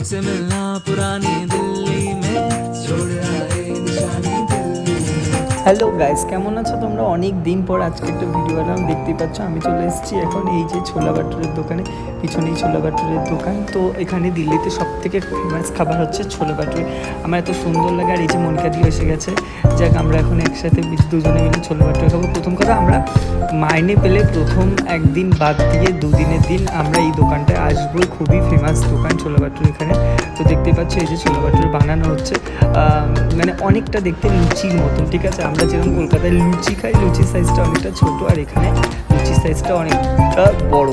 तुमसे मिलना पुरानी दिल्ली में छोड़ आए निशानी दिल्ली में। হ্যালো গাইস, কেমন আছো তোমরা? অনেক দিন পর আজকে একটা ভিডিও বানালাম। দেখতেই পাচ্ছ আমি চলে এসেছি এখন এই যে ছোলা বাটুরের দোকানে। পিছনেই ছোলা বাটুরের দোকান। তো এখানে দিল্লিতে সব থেকে ফেমাস খাবার হচ্ছে ছোলা বাটুরে। আমার এত সুন্দর লাগে। আর এই যে মনিকা দিয়ে এসে গেছে। যাক, আমরা এখন একসাথে দুজনে মিলে ছোলা বাটুরে খাবো। প্রথম কথা, আমরা মাইনে পেলে প্রথম একদিন বাদ দিয়ে দুদিনের দিন আমরা এই দোকানটায় আসবো। খুবই ফেমাস দোকান ছোলা বাটুরে এখানে। তো দেখতেই পাচ্ছ এই যে ছোলা বাটুরে বানানো হচ্ছে, মানে অনেকটা দেখতে লুচির মতন। ঠিক আছে, আমরা যেরকম কলকাতায় লুচি খাই, লুচির সাইজটা অনেকটা ছোটো, আর এখানে লুচির সাইজটা অনেকটা বড়।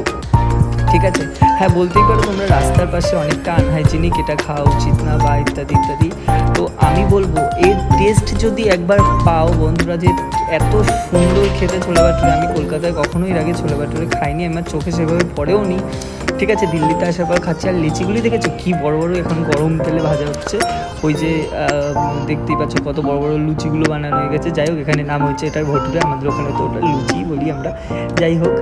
ঠিক আছে, হ্যাঁ বলতেই পারো তোমরা রাস্তার পাশে অনেকটা আনহাইজিনিক, এটা খাওয়া উচিত না বা ইত্যাদি ইত্যাদি। তো আমি বলবো এর টেস্ট যদি একবার পাও বন্ধুরা, যে এত সুন্দর খেতে ছোলা বাটুরে, আমি কলকাতায় কখনোই এর আগে ছোলা বাটুরে খাইনি, আমার চোখে সেভাবে পড়েও নি। ঠিক আছে, দিল্লিতে আসার পর খাচ্ছি। আর লিচিগুলি দেখেছো কি বড় বড়, এখন গরম তেলে ভাজা হচ্ছে। ওই যে দেখতেই পাচ্ছ কত বড় বড় লুচিগুলো বানানো হয়ে গেছে। যাই হোক, এখানে নাম হচ্ছে এটার ভটুরে, আমাদের ওখানে তো ওটা লুচি বলি আমরা। যাই হোক,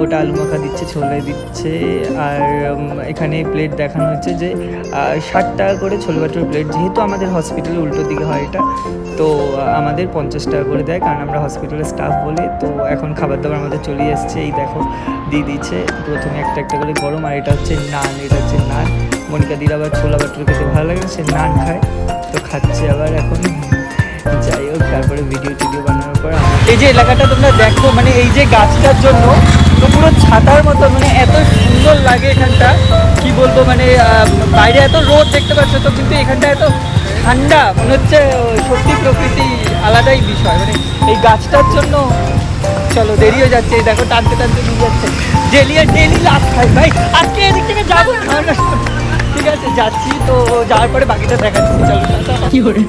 ওটা আলু মাখা দিচ্ছে, ছোলে দিচ্ছে। আর এখানে প্লেট দেখানো হচ্ছে যে 60 টাকা করে ছোলে বাটুর প্লেট। যেহেতু আমাদের হসপিটালের উল্টো দিকে হয় এটা, তো আমাদের 50 টাকা করে দেয়, কারণ আমরা হসপিটালের স্টাফ বলে। তো এখন খাবার দাবার আমাদের চলে এসছে, এই দেখো দিয়ে দিচ্ছে প্রথমে একটা একটা করে গরম। আর এটা হচ্ছে নান, এটা হচ্ছে নান। মনিকা দির আবার ছোলা বাটুর খেতে ভালো লাগে না, সে নান খায়, তো খাচ্ছে আবার এখন। যাই হোক, তারপরে ভিডিও টিডিও বানানোর পর এই যে এলাকাটা তোমরা দেখো, মানে এই যে গাছটার জন্য তো পুরো ছাতার মতো, মানে এত সুন্দর লাগে এখানটা, কি বলবো। মানে বাইরে এত রোদ দেখতে পাচ্ছ তো, কিন্তু এখানটা এত ঠান্ডা, মনে হচ্ছে সত্যি প্রকৃতি আলাদাই বিষয়, মানে এই গাছটার জন্য। চলো, দেরি হয়ে যাচ্ছে, দেখো টানতে টানতে নিয়ে যাচ্ছে। ডেলি লাভ খাই ভাই, আজকে এদিক থেকে যাবো না। ঠিক আছে, যাচ্ছি তো, যাওয়ার পরে বাকিটা দেখাচ্ছি। চলো, কি করে